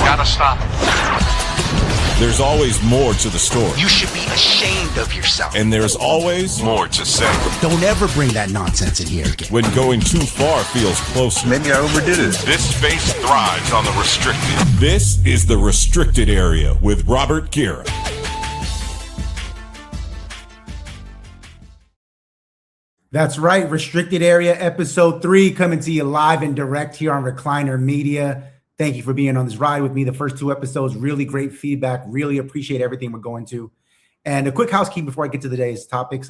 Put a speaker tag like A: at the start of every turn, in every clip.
A: Gotta stop him.
B: There's always more to the story.
A: You should be ashamed of yourself.
B: And there's always more to say.
C: Don't ever bring that nonsense in here again.
B: When going too far feels close.
D: Maybe I overdid it.
B: This space thrives on the restricted. This is the Restricted Area with Robert Kira.
C: That's right. Restricted Area episode 3 coming to you live and direct here on Recliner Media. Thank you for being on this ride with me. The first 2 episodes, really great feedback. Really appreciate everything we're going to. And a quick housekeeping before I get to today's topics.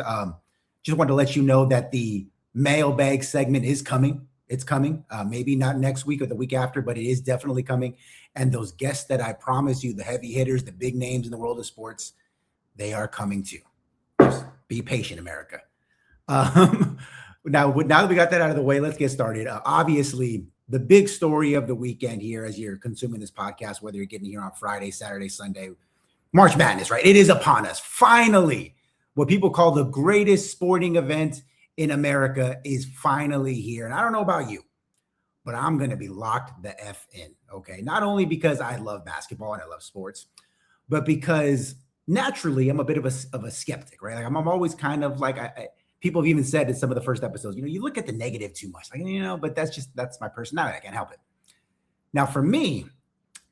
C: Just wanted to let you know that the mailbag segment is coming. It's coming. Maybe not next week or the week after, but it is definitely coming. And those guests that I promised you, the heavy hitters, the big names in the world of sports, they are coming too. Just be patient, America. Now that we got that out of the way, let's get started. Obviously, the big story of the weekend here as you're consuming this podcast, whether you're getting here on Friday, Saturday, Sunday, March Madness, right? It is upon us. Finally, what people call the greatest sporting event in America is finally here. And I don't know about you, but I'm going to be locked the F in, okay? Not only because I love basketball and I love sports, but because naturally I'm a bit of a skeptic, right? Like I'm always kind of like, people have even said in some of the first episodes, you look at the negative too much, like, but that's my personality. I can't help it. Now, for me,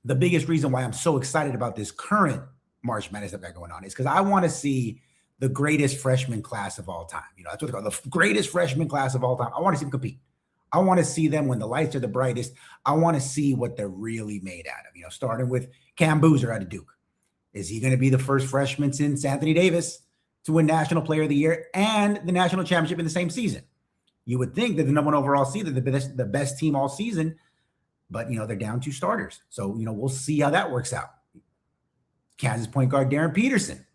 C: the biggest reason why I'm so excited about this current March Madness that got going on is because I want to see the greatest freshman class of all time. That's what they call the greatest freshman class of all time. I want to see them compete. I want to see them when the lights are the brightest. I want to see what they're really made out of, starting with Cam Boozer out of Duke. Is he going to be the first freshman since Anthony Davis to win National Player of the Year and the national championship in the same season? You would think that the number 1 overall seed, the best team all season, but they're down 2 starters. So we'll see how that works out. Kansas point guard Darren Peterson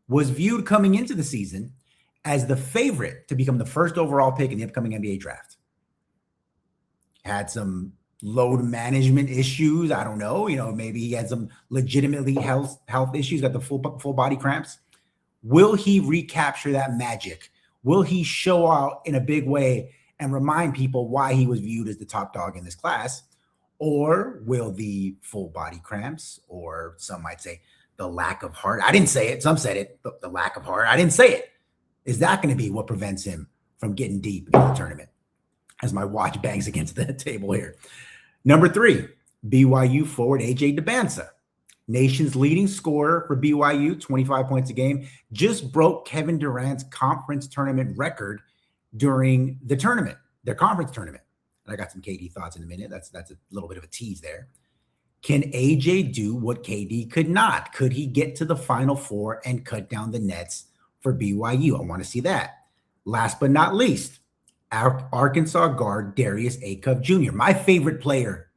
C: was viewed coming into the season as the favorite to become the first overall pick in the upcoming NBA draft. Had some load management issues. I don't know. Maybe he had some legitimately health issues, got the full body cramps. Will he recapture that magic? Will he show out in a big way and remind people why he was viewed as the top dog in this class? Or will the full body cramps, or some might say the lack of heart? I didn't say it. Some said it. The lack of heart. I didn't say it. Is that going to be what prevents him from getting deep in the tournament? As my watch bangs against the table here. Number 3, BYU forward AJ Dybantsa. Nation's leading scorer for BYU, 25 points a game, just broke Kevin Durant's conference tournament record during the tournament, their conference tournament. And I got some KD thoughts in a minute. That's a little bit of a tease there. Can AJ do what KD could not? Could he get to the Final Four and cut down the nets for BYU? I want to see that. Last but not least, our Arkansas guard Darius Acuff Jr., my favorite player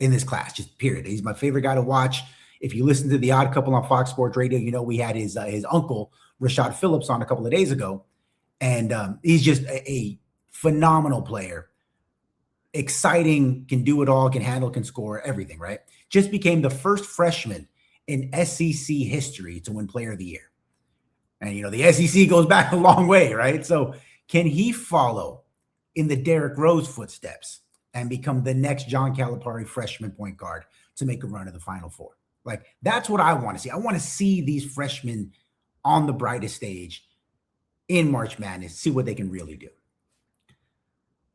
C: in this class, just period. He's my favorite guy to watch. If you listen to The Odd Couple on Fox Sports Radio, we had his uncle, Rashad Phillips, on a couple of days ago. And he's just a phenomenal player. Exciting, can do it all, can handle, can score, everything, right? Just became the first freshman in SEC history to win Player of the Year. And, the SEC goes back a long way, right? So can he follow in the Derrick Rose footsteps and become the next John Calipari freshman point guard to make a run in the Final Four? Like, that's what I want to see. I want to see these freshmen on the brightest stage in March Madness, see what they can really do.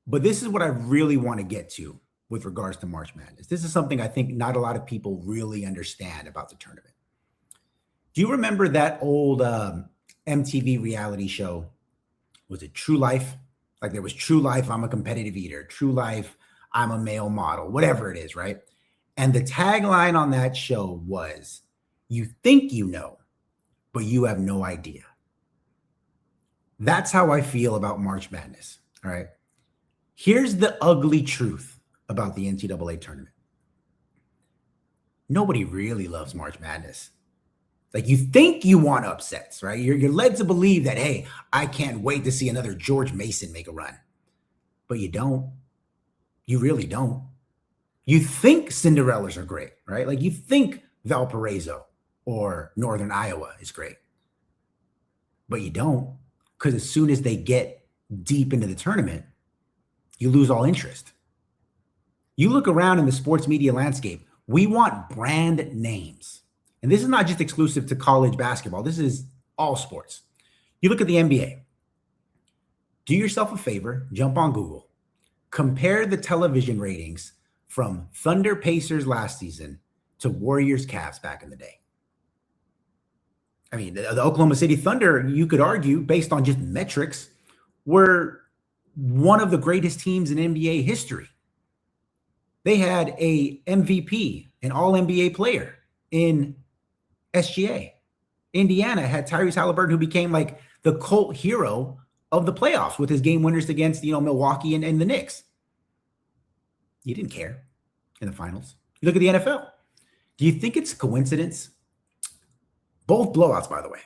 C: But this is what I really want to get to with regards to March Madness. This is something I think not a lot of people really understand about the tournament. Do you remember that old MTV reality show? Was it True Life? Like there was True Life, I'm a competitive eater. True Life, I'm a male model, whatever it is, right? And the tagline on that show was, you think you know, but you have no idea. That's how I feel about March Madness, all right? Here's the ugly truth about the NCAA tournament. Nobody really loves March Madness. Like, you think you want upsets, right? You're led to believe that, hey, I can't wait to see another George Mason make a run. But you don't. You really don't. You think Cinderellas are great, right? Like, you think Valparaiso or Northern Iowa is great. But you don't, because as soon as they get deep into the tournament, you lose all interest. You look around in the sports media landscape, we want brand names. And this is not just exclusive to college basketball. This is all sports. You look at the NBA. Do yourself a favor, jump on Google, compare the television ratings from Thunder Pacers last season to Warriors Cavs back in the day. I mean, the Oklahoma City Thunder, you could argue, based on just metrics, were one of the greatest teams in NBA history. They had a MVP, an all-NBA player in SGA. Indiana had Tyrese Halliburton, who became like the cult hero of the playoffs with his game winners against, Milwaukee and the Knicks. You didn't care in the finals. You look at the NFL. Do you think it's a coincidence? Both blowouts, by the way.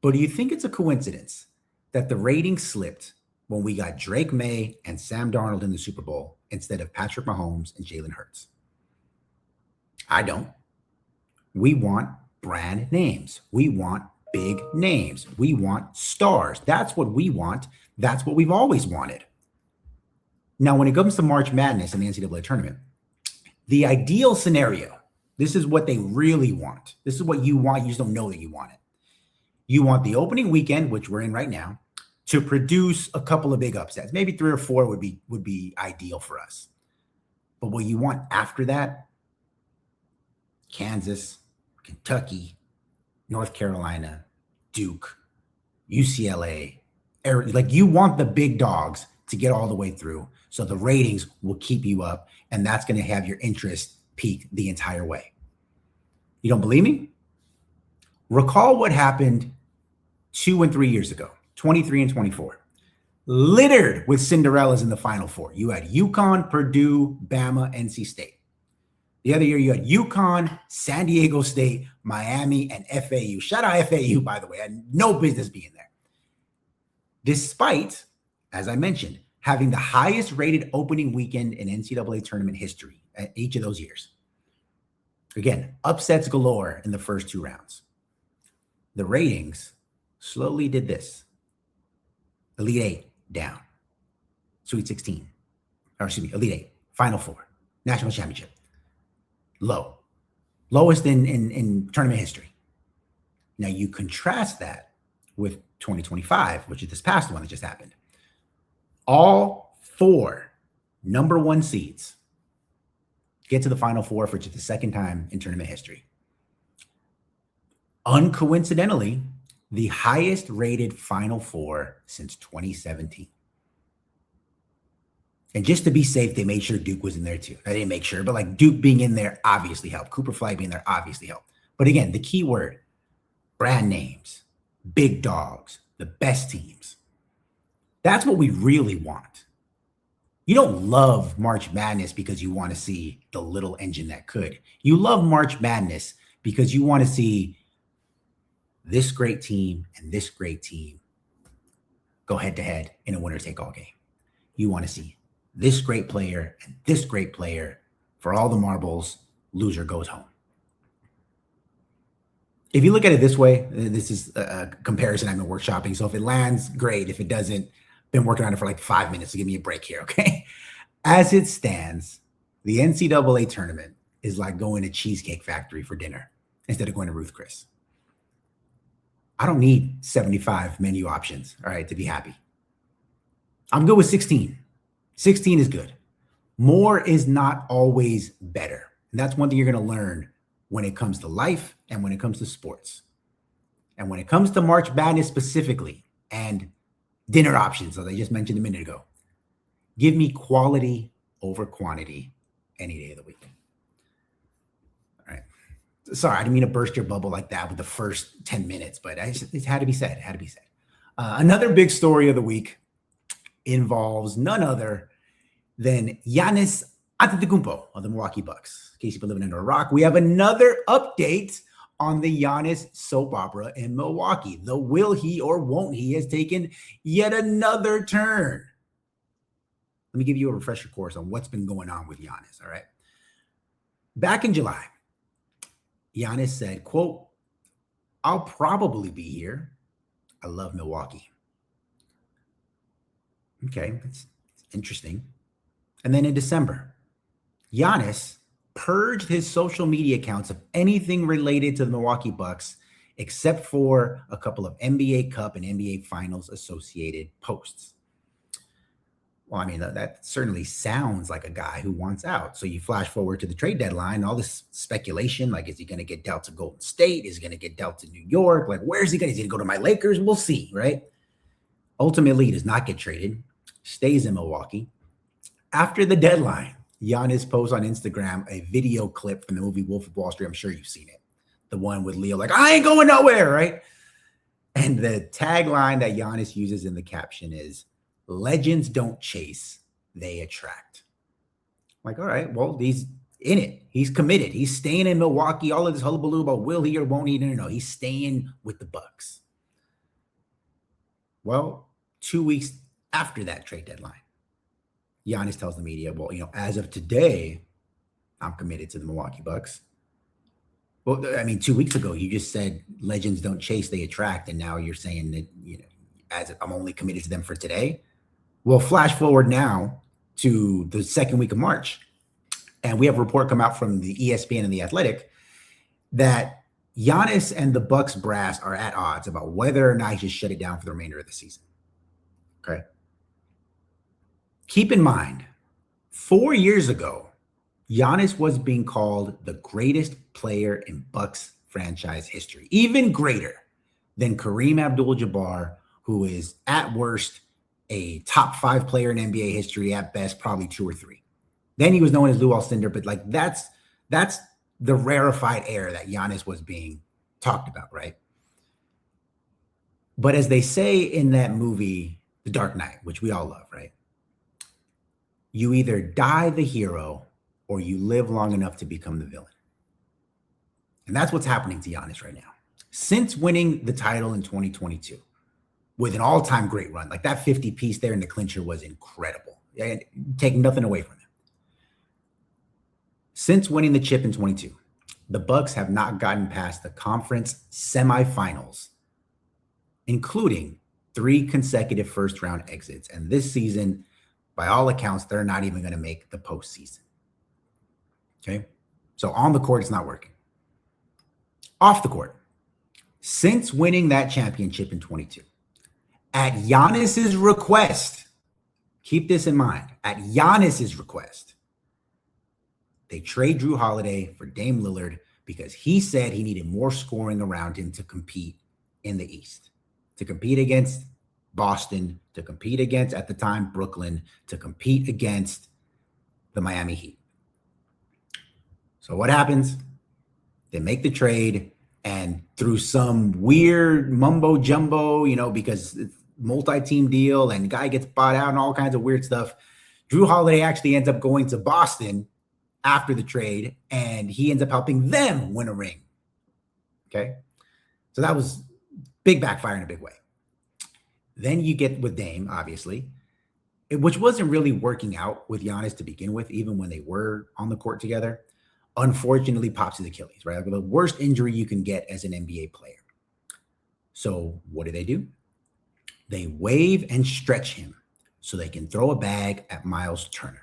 C: But do you think it's a coincidence that the ratings slipped when we got Drake May and Sam Darnold in the Super Bowl instead of Patrick Mahomes and Jalen Hurts? I don't. We want brand names. We want big names. We want stars. That's what we want. That's what we've always wanted. Now, when it comes to March Madness and the NCAA tournament, the ideal scenario, this is what they really want. This is what you want. You just don't know that you want it. You want the opening weekend, which we're in right now, to produce a couple of big upsets. Maybe 3 or 4 would be ideal for us. But what you want after that, Kansas, Kentucky, North Carolina, Duke, UCLA, like you want the big dogs to get all the way through. So the ratings will keep you up, and that's going to have your interest peak the entire way. You don't believe me? Recall what happened 2 and 3 years ago, 23 and 24. Littered with Cinderellas in the Final Four. You had UConn, Purdue, Bama, NC State. The other year, you had UConn, San Diego State, Miami, and FAU. Shout out FAU, by the way. I had no business being there. Despite, as I mentioned, having the highest rated opening weekend in NCAA tournament history at each of those years. Again, upsets galore in the first 2 rounds. The ratings slowly did this. Elite 8 down. Sweet 16. Or excuse me, Elite 8. Final 4. National championship. Low. Lowest in tournament history. Now you contrast that with 2025, which is this past one that just happened. All 4 number 1 seeds get to the Final Four for just the second time in tournament history. Uncoincidentally, the highest rated Final Four since 2017. And just to be safe, they made sure Duke was in there too. I didn't make sure, but like Duke being in there obviously helped. Cooper Flight being there obviously helped. But again, the key word, brand names, big dogs, the best teams. That's what we really want. You don't love March Madness because you want to see the little engine that could. You love March Madness because you want to see this great team and this great team go head to head in a winner-take-all game. You want to see this great player and this great player for all the marbles. Loser goes home. If you look at it this way, this is a comparison I've been workshopping. So if it lands, great. If it doesn't, been working on it for like 5 minutes, so give me a break here, okay? As it stands, the NCAA tournament is like going to Cheesecake Factory for dinner instead of going to Ruth Chris. I don't need 75 menu options, all right, to be happy. I'm good with 16. 16 is good. More is not always better. And that's one thing you're going to learn when it comes to life and when it comes to sports. And when it comes to March Madness specifically and dinner options, as I just mentioned a minute ago, give me quality over quantity any day of the week. All right. Sorry, I didn't mean to burst your bubble like that with the first 10 minutes, but it had to be said. It had to be said. Another big story of the week involves none other than Giannis Antetokounmpo of the Milwaukee Bucks. In case you've been living under a rock, we have another update on the Giannis soap opera in Milwaukee. The will he or won't he has taken yet another turn. Let me give you a refresher course on what's been going on with Giannis, all right? Back in July, Giannis said, quote, "I'll probably be here. I love Milwaukee." Okay, that's interesting. And then in December, Giannis purged his social media accounts of anything related to the Milwaukee Bucks, except for a couple of NBA Cup and NBA Finals associated posts. Well, I mean, that certainly sounds like a guy who wants out. So you flash forward to the trade deadline, all this speculation, like, is he going to get dealt to Golden State? Is he going to get dealt to New York? Like, where's he going to? Is he going to go to my Lakers? We'll see, right? Ultimately, he does not get traded, stays in Milwaukee. After the deadline, Giannis posts on Instagram a video clip from the movie Wolf of Wall Street. I'm sure you've seen it. The one with Leo, like, I ain't going nowhere, right? And the tagline that Giannis uses in the caption is, legends don't chase, they attract. I'm like, all right, well, he's in it. He's committed. He's staying in Milwaukee. All of this hullabaloo about will he or won't he? No. He's staying with the Bucks. Well, 2 weeks after that trade deadline, Giannis tells the media, well, as of today, I'm committed to the Milwaukee Bucks. Well, I mean, 2 weeks ago, you just said legends don't chase, they attract. And now you're saying that, I'm only committed to them for today. Well, flash forward now to the second week of March, and we have a report come out from the ESPN and the Athletic that Giannis and the Bucks brass are at odds about whether or not he should shut it down for the remainder of the season. Okay. Keep in mind, 4 years ago, Giannis was being called the greatest player in Bucks franchise history, even greater than Kareem Abdul-Jabbar, who is at worst a top 5 player in NBA history, at best probably 2 or 3. Then he was known as Lou Alcindor, but like that's the rarefied air that Giannis was being talked about, right? But as they say in that movie, The Dark Knight, which we all love, right? You either die the hero or you live long enough to become the villain. And that's what's happening to Giannis right now. Since winning the title in 2022, with an all-time great run. Like that 50 piece there in the clincher was incredible. Taking nothing away from him. Since winning the chip in 22, the Bucks have not gotten past the conference semifinals, including 3 consecutive first-round exits. And this season, by all accounts, they're not even going to make the postseason. Okay? So on the court, it's not working. Off the court, since winning that championship in 22, at Giannis's request, keep this in mind, at Giannis's request, they trade Drew Holiday for Dame Lillard because he said he needed more scoring around him to compete in the East, to compete against Boston, to compete against, at the time, Brooklyn, to compete against the Miami Heat. So what happens? They make the trade, and through some weird mumbo jumbo, because it's multi-team deal and the guy gets bought out and all kinds of weird stuff, Drew Holiday actually ends up going to Boston after the trade, and he ends up helping them win a ring. Okay? So that was big backfire in a big way. Then you get with Dame, obviously, which wasn't really working out with Giannis to begin with, even when they were on the court together. Unfortunately, pops his Achilles, right? Like the worst injury you can get as an NBA player. So what do? They waive and stretch him so they can throw a bag at Miles Turner.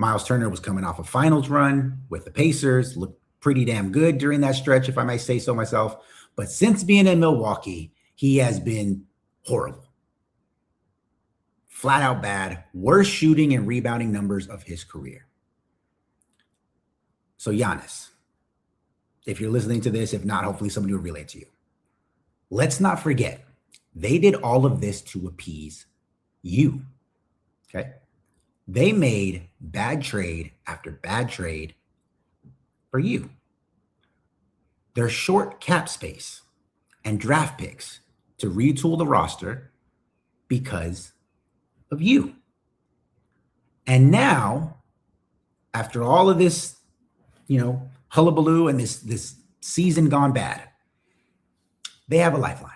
C: Miles Turner was coming off a finals run with the Pacers, looked pretty damn good during that stretch, if I may say so myself. But since being in Milwaukee, he has been horrible. Flat out bad, worst shooting and rebounding numbers of his career. So Giannis, if you're listening to this, if not, hopefully somebody will relate to you. Let's not forget, they did all of this to appease you, okay? They made bad trade after bad trade for you. They're short cap space and draft picks to retool the roster because of you. And now, after all of this, hullabaloo and this season gone bad, they have a lifeline.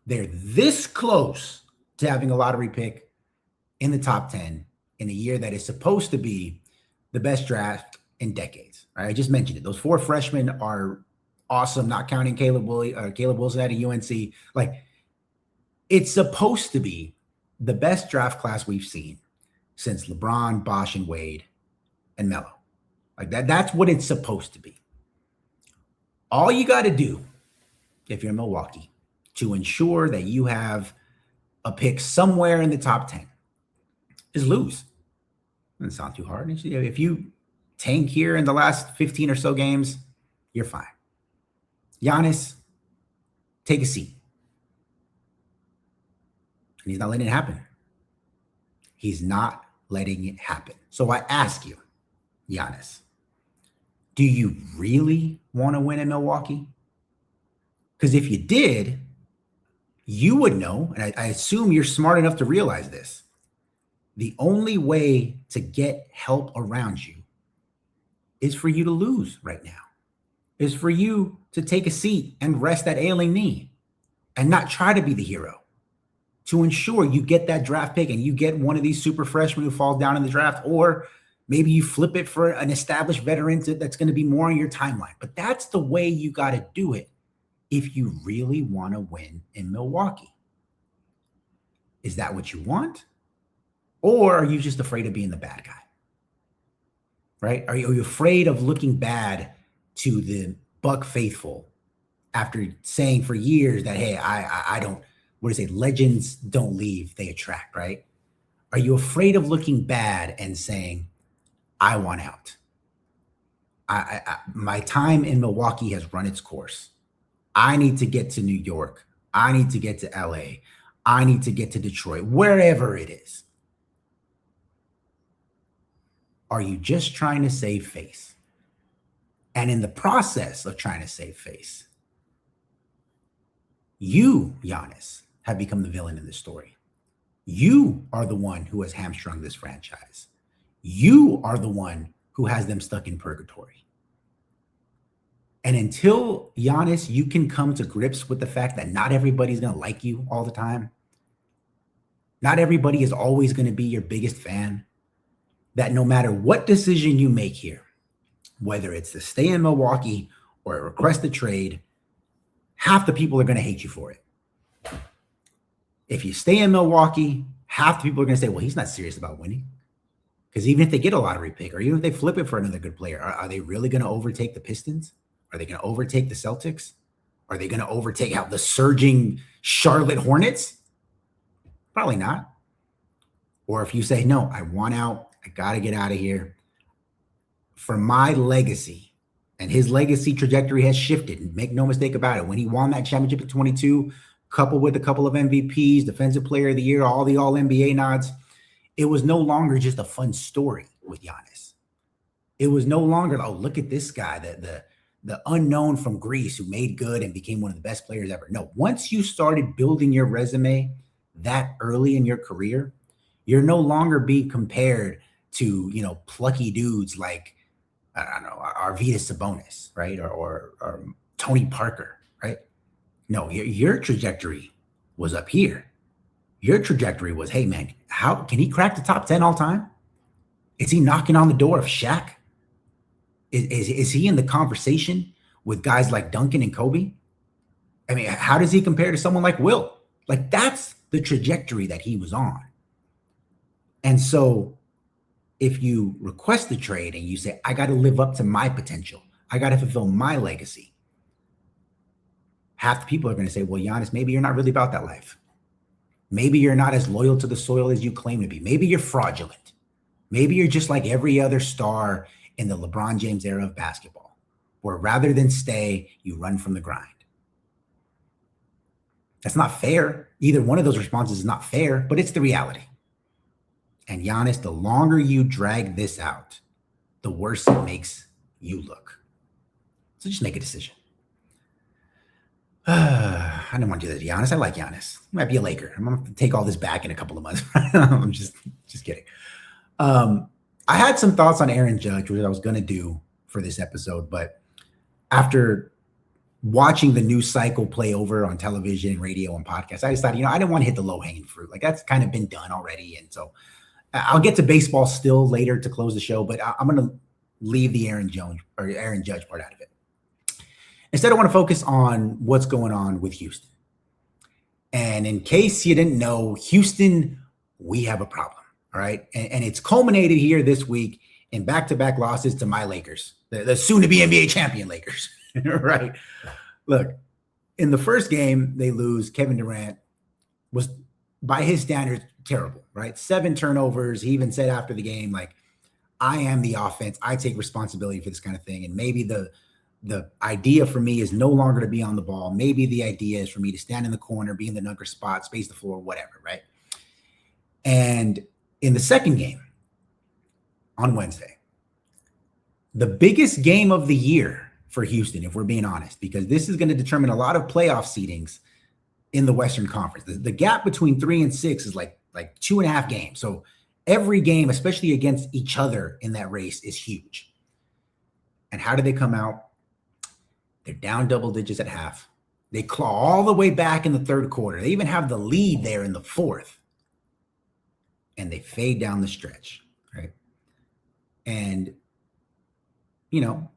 C: They're this close to having a lottery pick in the top 10 in a year that is supposed to be the best draft in decades. Right? I just mentioned it. Those 4 freshmen are awesome, not counting Caleb Wilson out of UNC. Like, it's supposed to be the best draft class we've seen since LeBron, Bosh, and Wade and Melo. Like that's what it's supposed to be. All you got to do if you're in Milwaukee to ensure that you have a pick somewhere in the top 10 is lose. Doesn't sound too hard. If you tank here in the last 15 or so games, you're fine. Giannis, take a seat. And he's not letting it happen. He's not letting it happen. So I ask you, Giannis, do you really want to win in Milwaukee? Because if you did, you would know, and I assume you're smart enough to realize this. The only way to get help around you is for you to lose right now, is for you to take a seat and rest that ailing knee and not try to be the hero, to ensure you get that draft pick and you get one of these super freshmen who falls down in the draft, or maybe you flip it for an established veteran that's going to be more on your timeline. But that's the way you got to do it if you really want to win in Milwaukee. Is that what you want? Or are you just afraid of being the bad guy? Right? Are you afraid of looking bad to the Buck faithful after saying for years that, hey, I don't, what do you say? Legends don't leave, they attract, right? Are you afraid of looking bad and saying, I want out? My time in Milwaukee has run its course. I need to get to New York. I need to get to LA. I need to get to Detroit, wherever it is. Are you just trying to save face? And in the process of trying to save face, you, Giannis, have become the villain in this story. You are the one who has hamstrung this franchise. You are the one who has them stuck in purgatory. And until, Giannis, you can come to grips with the fact that not everybody's going to like you all the time, not everybody is always going to be your biggest fan, that no matter what decision you make here, whether it's to stay in Milwaukee or request a trade, half the people are going to hate you for it. If you stay in Milwaukee, half the people are going to say, well, he's not serious about winning. Because even if they get a lottery pick, or even if they flip it for another good player, are they really going to overtake the Pistons? Are they going to overtake the Celtics? Are they going to overtake out the surging Charlotte Hornets? Probably not. Or if you say, no, I want out, I got to get out of here. For my legacy, and his legacy trajectory has shifted, make no mistake about it. When he won that championship at 22, coupled with a couple of MVPs, Defensive Player of the Year, all the All-NBA nods, it was no longer just a fun story with Giannis. It was no longer, oh, look at this guy, the unknown from Greece who made good and became one of the best players ever. No, once you started building your resume that early in your career, you're no longer being compared to, plucky dudes like, I don't know, Arvydas Sabonis, right? Or Tony Parker, right? No, your trajectory was up here. Your trajectory was, hey, man, how can he crack the top 10 all time? Is he knocking on the door of Shaq? Is he in the conversation with guys like Duncan and Kobe? I mean, how does he compare to someone like Will? Like, that's the trajectory that he was on. And so if you request the trade and you say, I got to live up to my potential, I got to fulfill my legacy, half the people are going to say, well, Giannis, maybe you're not really about that life. Maybe you're not as loyal to the soil as you claim to be. Maybe you're fraudulent. Maybe you're just like every other star in the LeBron James era of basketball, where rather than stay, you run from the grind. That's not fair. Either one of those responses is not fair, but it's the reality. And Giannis, the longer you drag this out, the worse it makes you look. So just make a decision. I don't want to do that to Giannis. I like Giannis. He might be a Laker. I'm going to take all this back in a couple of months. I'm just kidding. I had some thoughts on Aaron Judge, which I was going to do for this episode, but after watching the news cycle play over on television, radio, and podcasts, I decided, I didn't want to hit the low-hanging fruit. Like, that's kind of been done already. And so I'll get to baseball still later to close the show, but I'm going to leave the Aaron Judge part out of it. Instead, I want to focus on what's going on with Houston. And in case you didn't know, Houston, we have a problem, all right? And it's culminated here this week in back-to-back losses to my Lakers, the soon-to-be NBA champion Lakers, right? Look, in the first game, they lose. Kevin Durant was, by his standards, terrible, right? 7 turnovers. He even said after the game, like, I am the offense. I take responsibility for this kind of thing. And maybe the idea for me is no longer to be on the ball. Maybe the idea is for me to stand in the corner, be in the dunker spot, space the floor, whatever, right? And in the second game on Wednesday, the biggest game of the year for Houston, if we're being honest, because this is going to determine a lot of playoff seedings in the Western Conference. The gap between 3 and 6 is like 2.5 games. So every game, especially against each other in that race, is huge. And how do they come out? They're down double digits at half. They claw all the way back in the third quarter. They even have the lead there in the fourth. And they fade down the stretch, right? And, you know,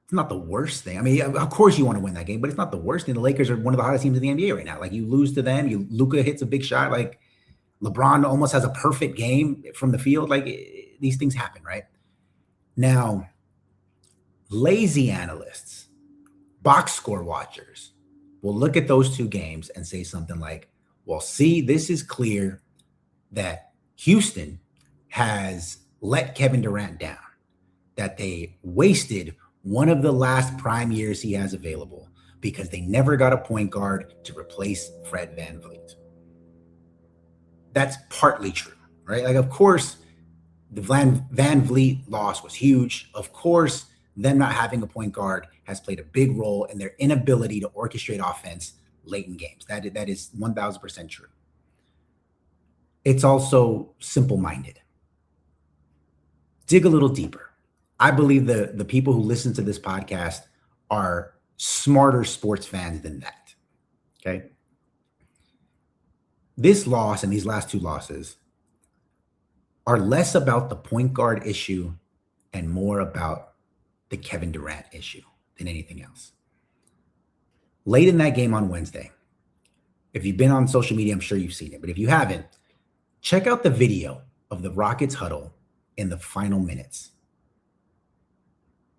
C: it's not the worst thing. I mean, of course you want to win that game, but it's not the worst thing. The Lakers are one of the hottest teams in the NBA right now. Like, you lose to them, Luka hits a big shot. Like, LeBron almost has a perfect game from the field. Like, these things happen, right? Now, lazy analysts, box score watchers will look at those 2 games and say something like, well, see, this is clear that Houston has let Kevin Durant down, that they wasted one of the last prime years he has available because they never got a point guard to replace Fred VanVleet. That's partly true, right? Like, of course, the VanVleet loss was huge. Of course, them not having a point guard has played a big role in their inability to orchestrate offense late in games. That is 1,000% true. It's also simple-minded. Dig a little deeper. I believe the people who listen to this podcast are smarter sports fans than that, okay? This loss and these last 2 losses are less about the point guard issue and more about the Kevin Durant issue than anything else. Late in that game on Wednesday, if you've been on social media, I'm sure you've seen it, but if you haven't, check out the video of the Rockets huddle in the final minutes.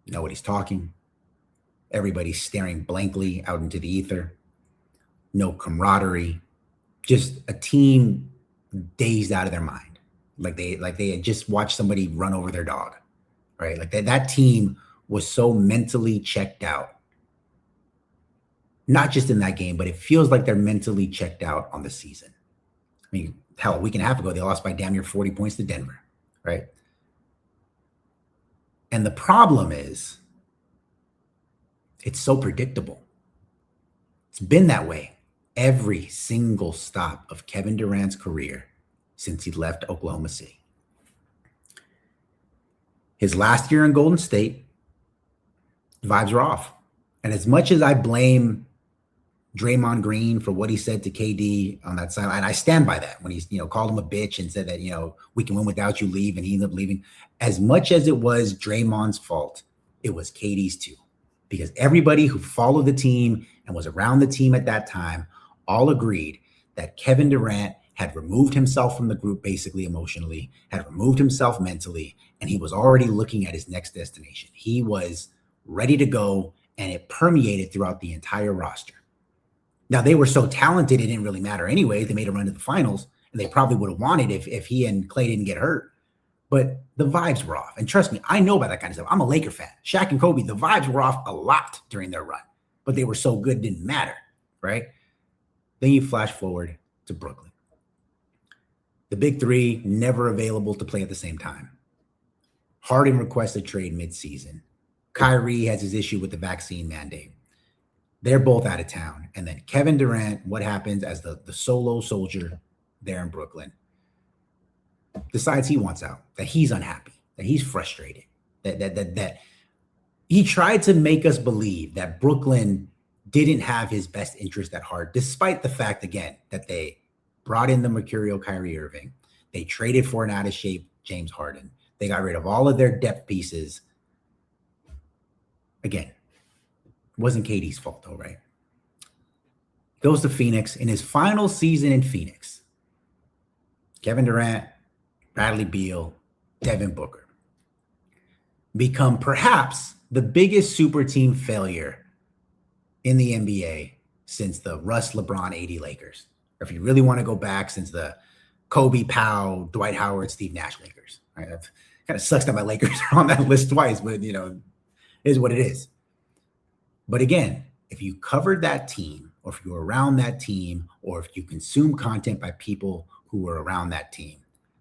C: Nobody's talking. Everybody's staring blankly out into the ether. No camaraderie. Just a team dazed out of their mind. Like they had just watched somebody run over their dog, right? Like that team was so mentally checked out. Not just in that game, but it feels like they're mentally checked out on the season. I mean, hell, a week and a half ago, they lost by damn near 40 points to Denver, right? And the problem is, it's so predictable. It's been that way every single stop of Kevin Durant's career since he left Oklahoma City. His last year in Golden State, vibes were off. And as much as I blame Draymond Green for what he said to KD on that side, and I stand by that when he's, called him a bitch and said that, we can win without you, leave, and he ended up leaving. As much as it was Draymond's fault, it was KD's too, because everybody who followed the team and was around the team at that time all agreed that Kevin Durant had removed himself from the group, basically emotionally, had removed himself mentally, and he was already looking at his next destination. He was ready to go, and it permeated throughout the entire roster. Now, they were so talented, it didn't really matter anyway. They made a run to the finals, and they probably would have won it if he and Klay didn't get hurt. But the vibes were off. And trust me, I know about that kind of stuff. I'm a Laker fan. Shaq and Kobe, the vibes were off a lot during their run. But they were so good, it didn't matter, right? Then you flash forward to Brooklyn. The big three, never available to play at the same time. Harden requests a trade midseason. Kyrie has his issue with the vaccine mandate. They're both out of town. And then Kevin Durant, what happens as the solo soldier there in Brooklyn, decides he wants out, that he's unhappy, that he's frustrated, that he tried to make us believe that Brooklyn didn't have his best interest at heart, despite the fact, again, that they brought in the mercurial Kyrie Irving. They traded for an out-of-shape James Harden. They got rid of all of their depth pieces. Again, it wasn't KD's fault, though, right? Goes to Phoenix. In his final season in Phoenix, Kevin Durant, Bradley Beal, Devin Booker. become perhaps the biggest super team failure in the NBA since the Russ LeBron 80 Lakers. Or if you really want to go back, since the Kobe Powell, Dwight Howard, Steve Nash Lakers. Right? It kind of sucks that my Lakers are on that list twice, but it is what it is. But again, if you covered that team, or if you were around that team, or if you consume content by people who were around that team,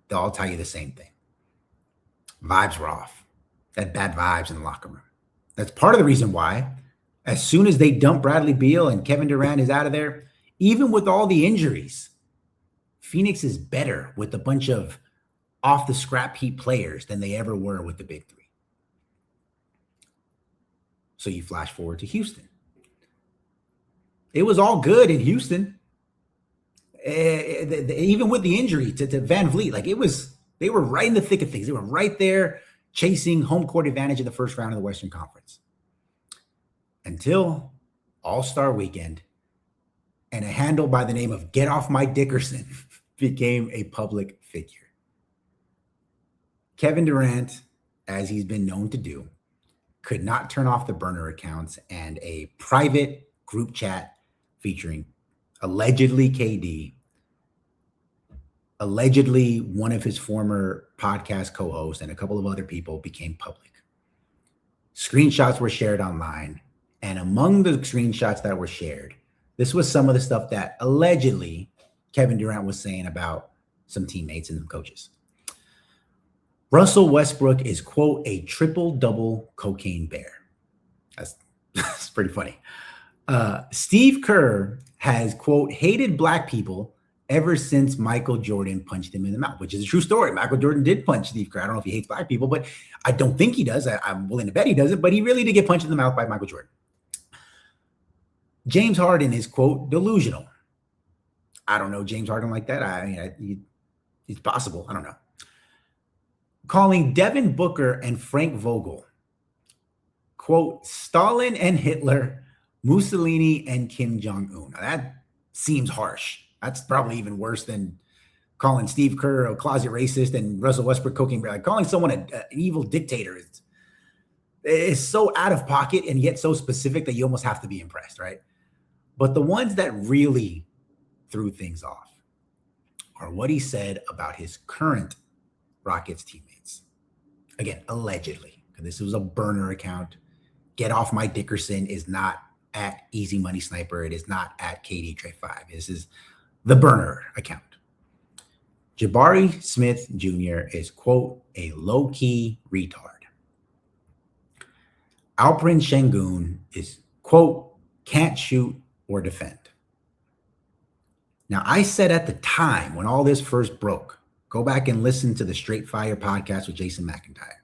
C: they'll all tell you the same thing. Vibes were off. That bad vibes in the locker room. That's part of the reason why, as soon as they dump Bradley Beal and Kevin Durant is out of there, even with all the injuries, Phoenix is better with a bunch of off the scrap heap players than they ever were with the big three. So you flash forward to Houston. It was all good in Houston. Even with the injury to Van Vliet, they were right in the thick of things. They were right there chasing home court advantage in the first round of the Western Conference. Until All-Star Weekend and a handle by the name of Get Off My Dickerson became a public figure. Kevin Durant, as he's been known to do, could not turn off the burner accounts, and a private group chat featuring allegedly KD, allegedly one of his former podcast co-hosts, and a couple of other people became public. Screenshots were shared online, and among the screenshots that were shared, this was some of the stuff that allegedly Kevin Durant was saying about some teammates and some coaches. Russell Westbrook is, quote, a triple-double cocaine bear. That's pretty funny. Steve Kerr has, quote, hated black people ever since Michael Jordan punched him in the mouth, which is a true story. Michael Jordan did punch Steve Kerr. I don't know if he hates black people, but I don't think he does. I'm willing to bet he doesn't, but he really did get punched in the mouth by Michael Jordan. James Harden is, quote, delusional. I don't know James Harden like that. It's possible. I don't know. Calling Devin Booker and Frank Vogel, quote, Stalin and Hitler, Mussolini and Kim Jong-un. Now that seems harsh. That's probably even worse than calling Steve Kerr a closet racist and Russell Westbrook cocaine bear. Like calling someone an evil dictator is so out of pocket and yet so specific that you almost have to be impressed, right? But the ones that really threw things off are what he said about his current Rockets teammates. Again, allegedly, because this was a burner account. Get Off My Dickerson is not at Easy Money Sniper. It is not at KD Trey 5. This is the burner account. Jabari Smith Jr. is, quote, a low-key retard. Alperen Şengün is, quote, can't shoot or defend. Now, I said at the time when all this first broke, go back and listen to the Straight Fire podcast with Jason McIntyre,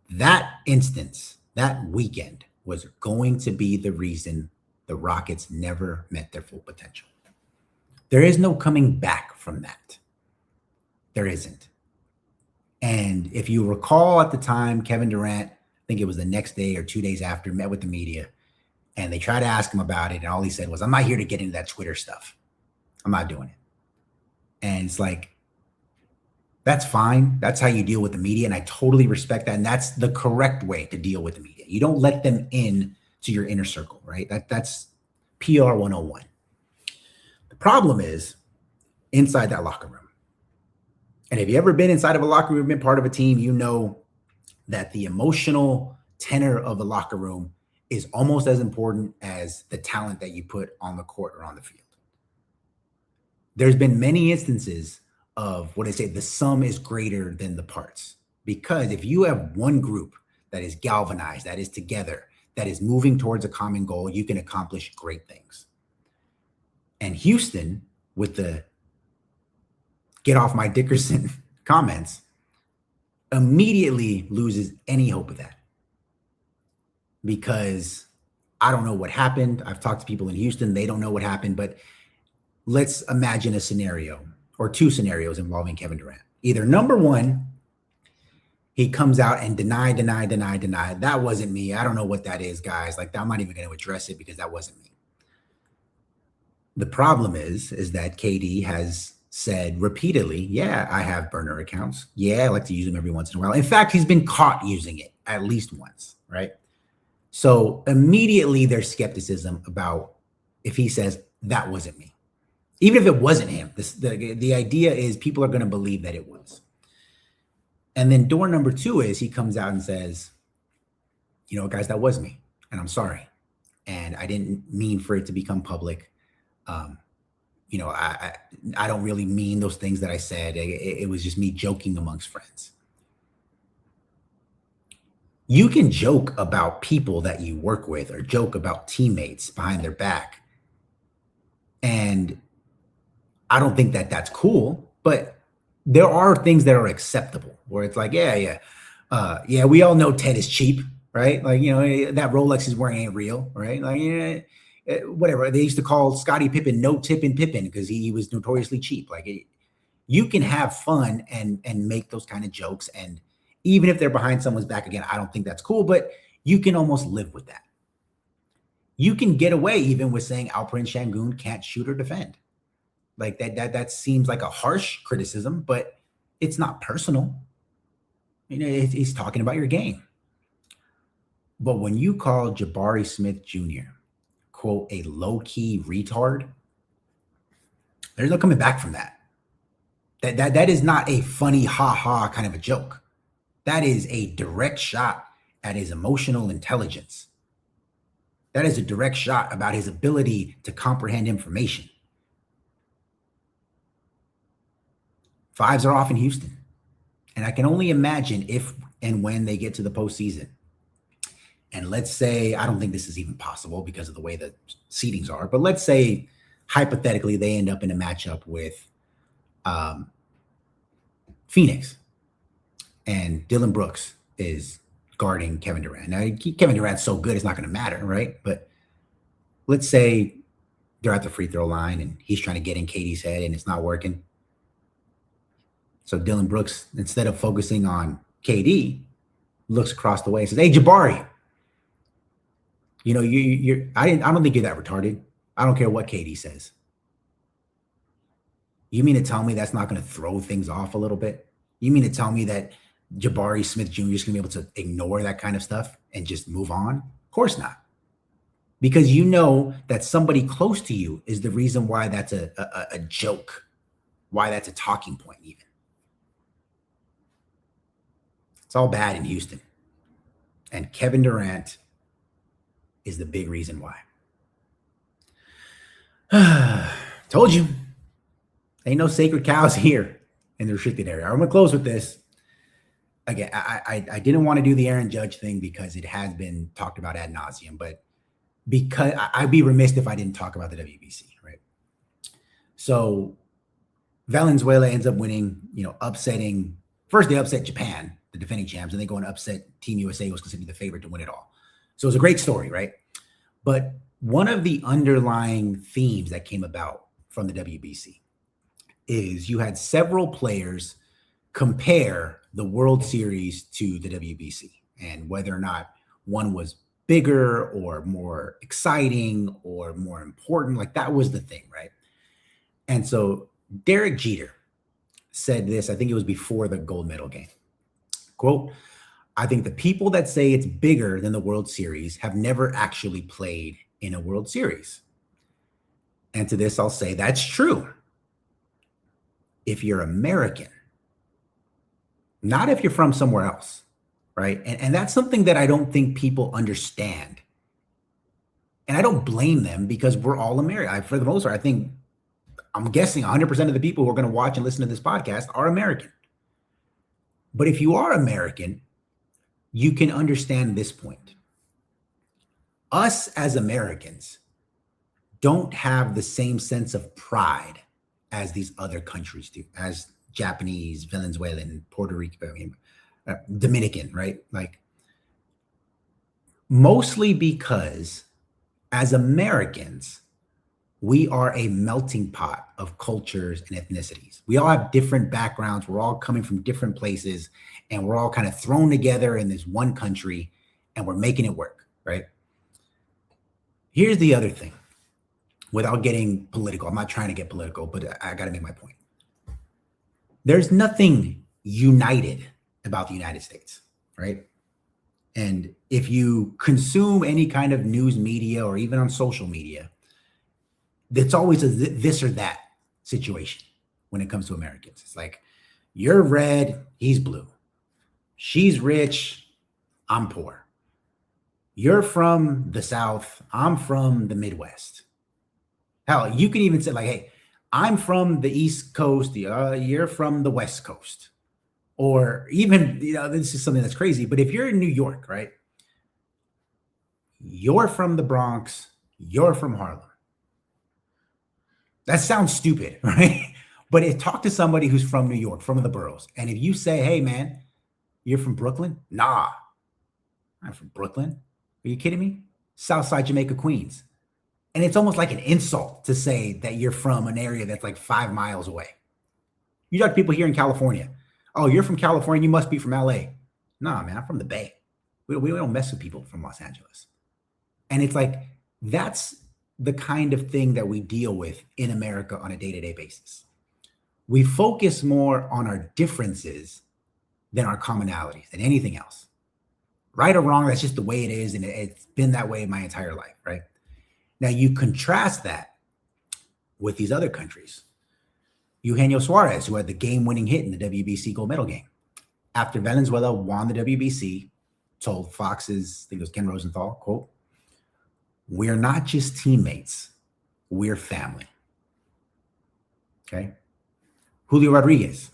C: that instance, that weekend, was going to be the reason the Rockets never met their full potential. There is no coming back from that. There isn't. And if you recall at the time, Kevin Durant, I think it was the next day or 2 days after, met with the media, and they tried to ask him about it, and all he said was, I'm not here to get into that Twitter stuff. I'm not doing it. And it's like, that's fine. That's how you deal with the media, and I totally respect that, and that's the correct way to deal with the media. You don't let them in to your inner circle, right? That's PR 101. The problem is inside that locker room. And if you've ever been inside of a locker room, been part of a team, you know that the emotional tenor of the locker room is almost as important as the talent that you put on the court or on the field. There's been many instances of what I say, the sum is greater than the parts. Because if you have one group that is galvanized, that is together, that is moving towards a common goal, you can accomplish great things. And Houston, with the Get Off My Dickerson comments, immediately loses any hope of that. Because I don't know what happened. I've talked to people in Houston. They don't know what happened. But let's imagine a scenario or two scenarios involving Kevin Durant. Either number one, he comes out and deny. That wasn't me. I don't know what that is, guys. Like, I'm not even going to address it because that wasn't me. The problem is that KD has said repeatedly, yeah, I have burner accounts. Yeah, I like to use them every once in a while. In fact, he's been caught using it at least once, right? So immediately there's skepticism about if he says that wasn't me. Even if it wasn't him, the idea is people are going to believe that it was. And then door number 2 is he comes out and says, you know, guys, that was me, and I'm sorry. And I didn't mean for it to become public. You know, I don't really mean those things that I said. It was just me joking amongst friends. You can joke about people that you work with or joke about teammates behind their back. And I don't think that that's cool, but there are things that are acceptable where it's like, yeah, we all know Ted is cheap, right? Like, you know, that Rolex he's wearing ain't real, right? Like, yeah, whatever. They used to call Scottie Pippen no tipping Pippen because he was notoriously cheap. Like, you can have fun and make those kind of jokes. And even if they're behind someone's back, again, I don't think that's cool, but you can almost live with that. You can get away even with saying Alperen Şengün can't shoot or defend. Like that seems like a harsh criticism, but it's not personal. You know, he's talking about your game. But when you call Jabari Smith Jr., quote, a low-key retard, there's no coming back from that. That is not a funny ha-ha kind of a joke. That is a direct shot at his emotional intelligence. That is a direct shot about his ability to comprehend information. Fives are off in Houston. And I can only imagine if and when they get to the postseason. And let's say, I don't think this is even possible because of the way the seedings are, but let's say hypothetically they end up in a matchup with Phoenix and Dylan Brooks is guarding Kevin Durant. Now, Kevin Durant's so good, it's not going to matter, right? But let's say they're at the free throw line and he's trying to get in KD's head and it's not working. So Dylan Brooks, instead of focusing on KD, looks across the way and says, "Hey, Jabari, you know, I don't think you're that retarded. I don't care what KD says. You mean to tell me that's not going to throw things off a little bit? You mean to tell me that Jabari Smith Jr. is going to be able to ignore that kind of stuff and just move on? Of course not. Because you know that somebody close to you is the reason why that's a joke, why that's a talking point even. It's all bad in Houston. And Kevin Durant is the big reason why. Told you. Ain't no sacred cows here in the restricted area. I'm going to close with this. Again, I didn't want to do the Aaron Judge thing because it has been talked about ad nauseum, but because I'd be remiss if I didn't talk about the WBC, right? So Valenzuela ends up winning, you know, upsetting. First, they upset Japan, the defending champs, and they go and upset Team USA, who was considered the favorite to win it all. So it was a great story, right? But one of the underlying themes that came about from the WBC is you had several players compare the World Series to the WBC and whether or not one was bigger or more exciting or more important. Like that was the thing, right? And so Derek Jeter said this, I think it was before the gold medal game. Quote, "I think the people that say it's bigger than the World Series have never actually played in a World Series." And to this, I'll say that's true. If you're American, not if you're from somewhere else, right? And that's something that I don't think people understand. And I don't blame them because we're all American. For the most part, I'm guessing 100% of the people who are going to watch and listen to this podcast are American. But if you are American, you can understand this point. Us as Americans don't have the same sense of pride as these other countries do, as Japanese, Venezuelan, Puerto Rico, Dominican, right? Like mostly because as Americans, we are a melting pot of cultures and ethnicities. We all have different backgrounds. We're all coming from different places and we're all kind of thrown together in this one country and we're making it work, right? Here's the other thing, without getting political. I'm not trying to get political, but I got to make my point. There's nothing united about the United States, right? And if you consume any kind of news media or even on social media, it's always a this or that situation when it comes to Americans. It's like, you're red, he's blue. She's rich, I'm poor. You're from the South, I'm from the Midwest. Hell, you can even say like, hey, I'm from the East Coast, you're from the West Coast. Or even, this is something that's crazy, but if you're in New York, right? You're from the Bronx, you're from Harlem. That sounds stupid, right? But talk to somebody who's from New York, from the boroughs. And if you say, hey, man, you're from Brooklyn? Nah, I'm from Brooklyn. Are you kidding me? Southside Jamaica, Queens. And it's almost like an insult to say that you're from an area that's like 5 miles away. You talk to people here in California. Oh, you're from California, you must be from LA. Nah, man, I'm from the Bay. We don't mess with people from Los Angeles. And it's like, that's the kind of thing that we deal with in America on a day-to-day basis. We focus more on our differences than our commonalities, than anything else. Right or wrong, that's just the way it is, and it's been that way my entire life, right? Now, you contrast that with these other countries. Eugenio Suarez, who had the game-winning hit in the WBC gold medal game. After Venezuela won the WBC, told Fox's, I think it was Ken Rosenthal, quote, "We're not just teammates, we're family." Okay? Julio Rodriguez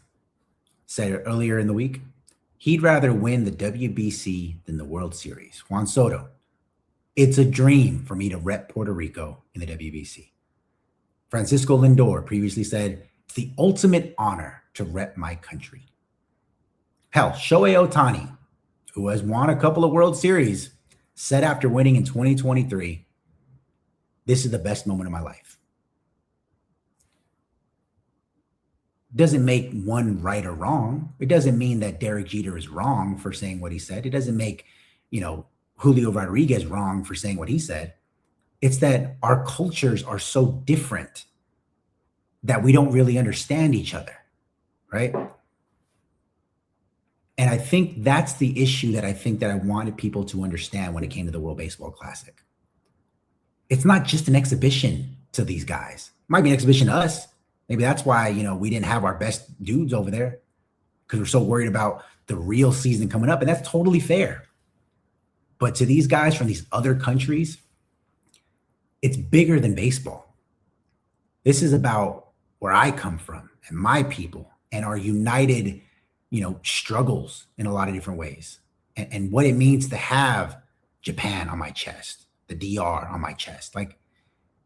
C: said earlier in the week, he'd rather win the WBC than the World Series. Juan Soto, "It's a dream for me to rep Puerto Rico in the WBC." Francisco Lindor previously said, "It's the ultimate honor to rep my country." Hell, Shohei Ohtani, who has won a couple of World Series, said after winning in 2023, "This is the best moment of my life." Doesn't make one right or wrong. It doesn't mean that Derek Jeter is wrong for saying what he said. It doesn't make, Julio Rodriguez wrong for saying what he said. It's that our cultures are so different that we don't really understand each other, right? And I think that's the issue that I wanted people to understand when it came to the World Baseball Classic. It's not just an exhibition to these guys. It might be an exhibition to us. Maybe that's why, we didn't have our best dudes over there, because we're so worried about the real season coming up. And that's totally fair. But to these guys from these other countries, it's bigger than baseball. This is about where I come from and my people and our united, struggles in a lot of different ways, and what it means to have Japan on my chest, the DR on my chest. Like,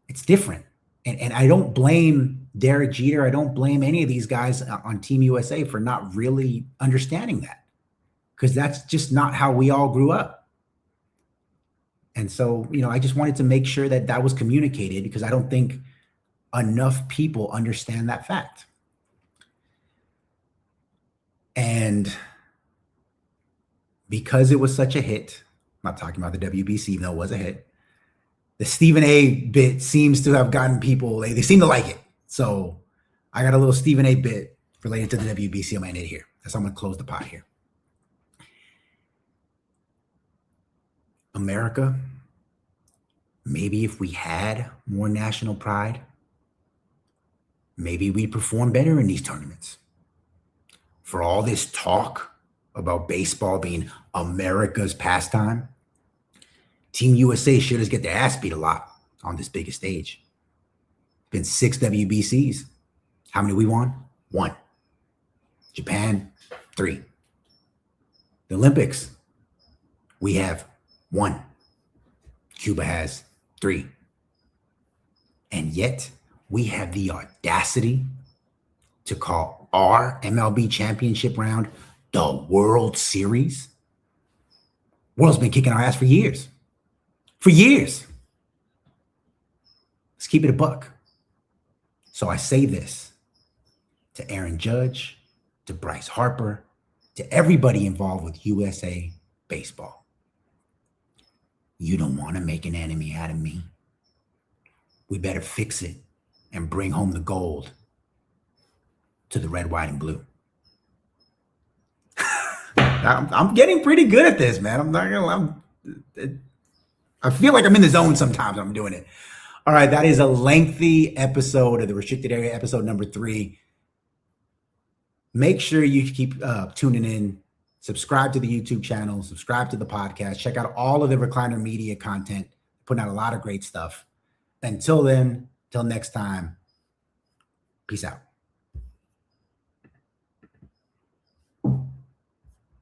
C: it's different. And I don't blame Derek Jeter. I don't blame any of these guys on Team USA for not really understanding that, because that's just not how we all grew up. And so, I just wanted to make sure that that was communicated, because I don't think enough people understand that fact. And because it was such a hit, I'm not talking about the WBC, even though it was a hit, the Stephen A bit seems to have gotten people, they seem to like it. So I got a little Stephen A bit related to the WBC I'm going to end it here. That's how I'm going to close the pot here. America, maybe if we had more national pride, maybe we'd perform better in these tournaments. For all this talk about baseball being America's pastime, Team USA sure does get their ass beat a lot on this biggest stage. Been 6 WBCs. How many we won? 1. Japan, 3. The Olympics, we have 1. Cuba has 3. And yet we have the audacity to call our MLB championship round the World Series. World's been kicking our ass for years. For years. Let's keep it a buck. So I say this to Aaron Judge, to Bryce Harper, to everybody involved with USA Baseball. You don't want to make an enemy out of me. We better fix it and bring home the gold to the red, white, and blue. I'm getting pretty good at this, man. I'm not gonna. I feel like I'm in the zone sometimes when I'm doing it. All right, that is a lengthy episode of the Restricted Area, episode number 3. Make sure you keep tuning in. Subscribe to the YouTube channel. Subscribe to the podcast. Check out all of the Recliner Media content. Putting out a lot of great stuff. Until then, till next time, peace out.